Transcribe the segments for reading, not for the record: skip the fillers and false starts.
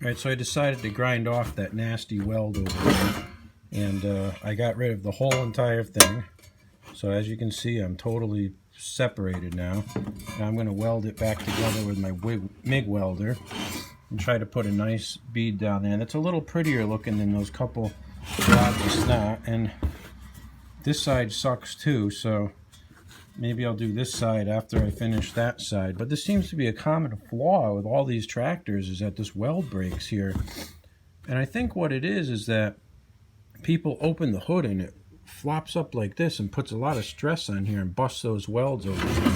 Alright, so I decided to grind off that nasty weld over there, and I got rid of the whole entire thing. So as you can see, I'm totally separated now. And I'm going to weld it back together with my MIG welder and try to put a nice bead down there. And it's a little prettier looking than those couple rods of snot. And this side sucks too, so maybe I'll do this side after I finish that side. But this seems to be a common flaw with all these tractors, is that this weld breaks here. And I think what it is that people open the hood and it flops up like this and puts a lot of stress on here and busts those welds over here.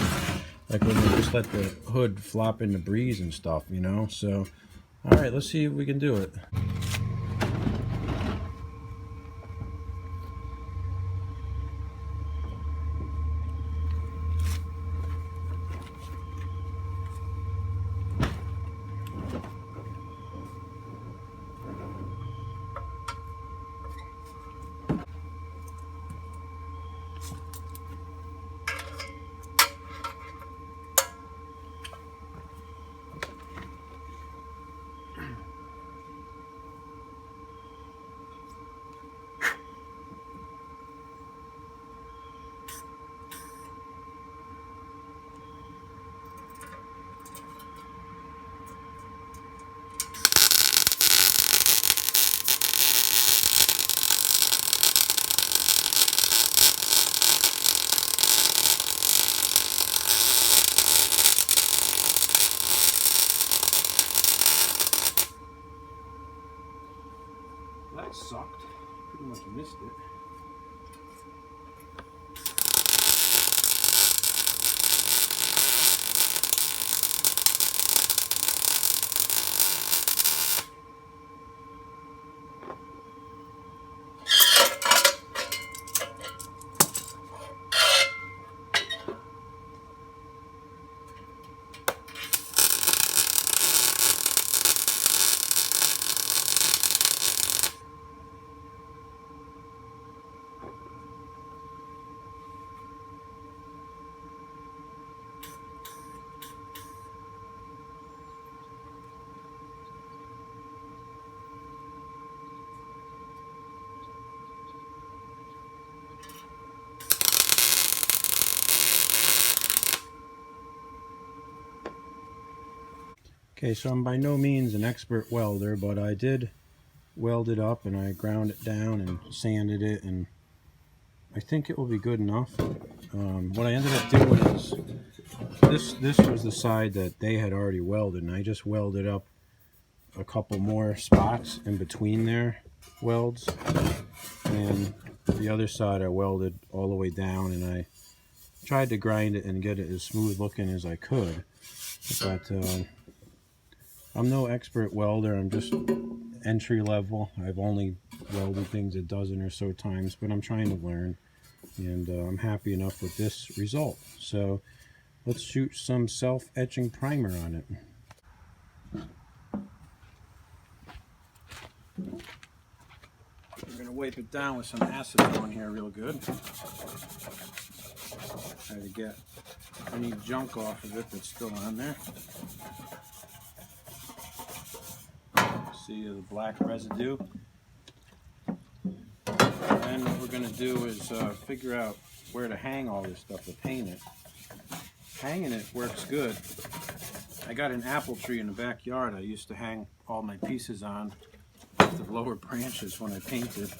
Like when they just let the hood flop in the breeze and stuff, you know? So, alright, let's see if we can do it. That sucked. Pretty much missed it. Okay, so I'm by no means an expert welder, but I did weld it up and I ground it down and sanded it, and I think it will be good enough. What I ended up doing is this was the side that they had already welded, and I just welded up a couple more spots in between their welds, and the other side I welded all the way down, and I tried to grind it and get it as smooth looking as I could, but I'm no expert welder. I'm just entry level. I've only welded things a dozen or so times, but I'm trying to learn, and I'm happy enough with this result. So let's shoot some self-etching primer on it. We're going to wipe it down with some acetone here real good. Try to get any junk off of it that's still on there. See the black residue. And what we're going to do is figure out where to hang all this stuff to paint it. Hanging it works good. I got an apple tree in the backyard I used to hang all my pieces on, the lower branches, when I painted.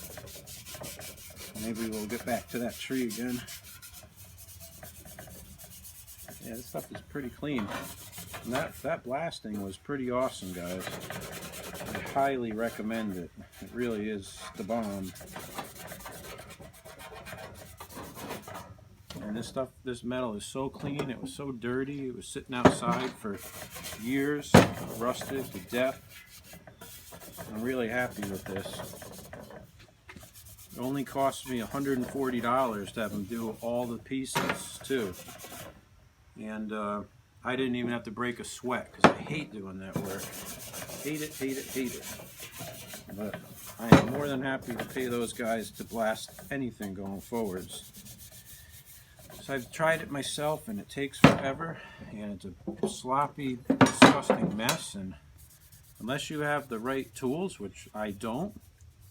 Maybe we'll get back to that tree again. Yeah, this stuff is pretty clean. And that blasting was pretty awesome, guys. I highly recommend it. It really is the bomb. And this metal is so clean. It was so dirty. It was sitting outside for years, rusted to death. I'm really happy with this. It only cost me $140 to have them do all the pieces too. And I didn't even have to break a sweat, because I hate doing that work. Hate it, hate it, hate it. But I am more than happy to pay those guys to blast anything going forwards. So I've tried it myself, and it takes forever, and it's a sloppy, disgusting mess, and unless you have the right tools, which I don't,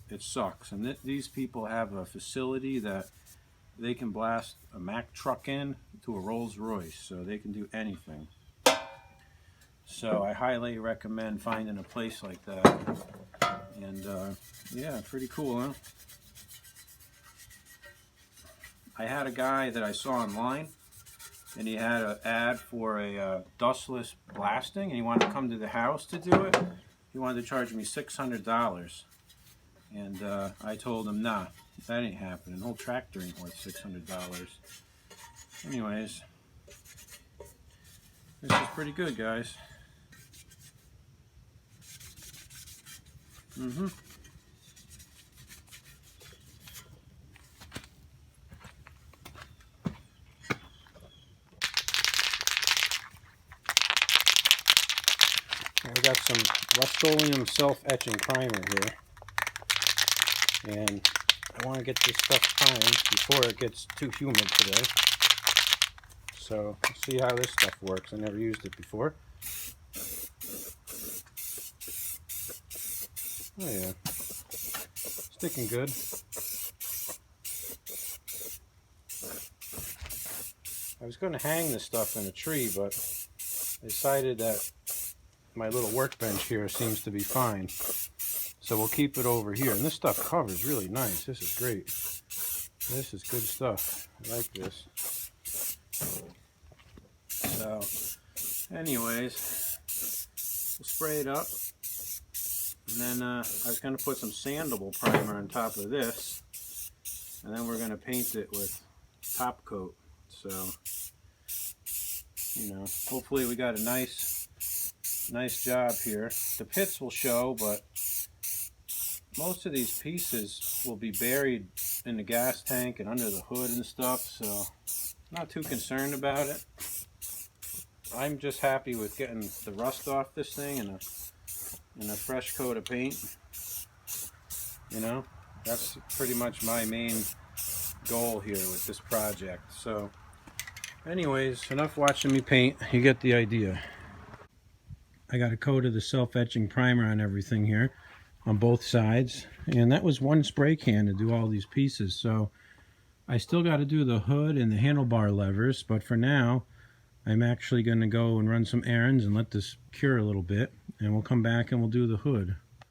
it sucks. And these people have a facility that they can blast a Mack truck in to a Rolls Royce, so they can do anything. So I highly recommend finding a place like that. And yeah, pretty cool, huh? I had a guy that I saw online, and he had an ad for a dustless blasting, and he wanted to come to the house to do it. He wanted to charge me $600, and I told him, nah, that ain't happening. The whole tractor ain't worth $600. Anyways, this is pretty good, guys. We got some Rust-Oleum self-etching primer here, and I want to get this stuff primed before it gets too humid today. So let's see how this stuff works. I never used it before. Oh yeah, sticking good. I was going to hang this stuff in a tree, but I decided that my little workbench here seems to be fine. So we'll keep it over here. And this stuff covers really nice. This is great. This is good stuff. I like this. So, anyways, we'll spray it up. And then I was going to put some sandable primer on top of this. And then we're going to paint it with top coat. So, you know, hopefully we got a nice job here. The pits will show, but most of these pieces will be buried in the gas tank and under the hood and stuff, so not too concerned about it. I'm just happy with getting the rust off this thing and a fresh coat of paint. You know, that's pretty much my main goal here with this project. So anyways, enough watching me paint. You get the idea. I got a coat of the self-etching primer on everything here on both sides, and that was one spray can to do all these pieces. So I still got to do the hood and the handlebar levers, but for now I'm actually going to go and run some errands and let this cure a little bit, and we'll come back and we'll do the hood.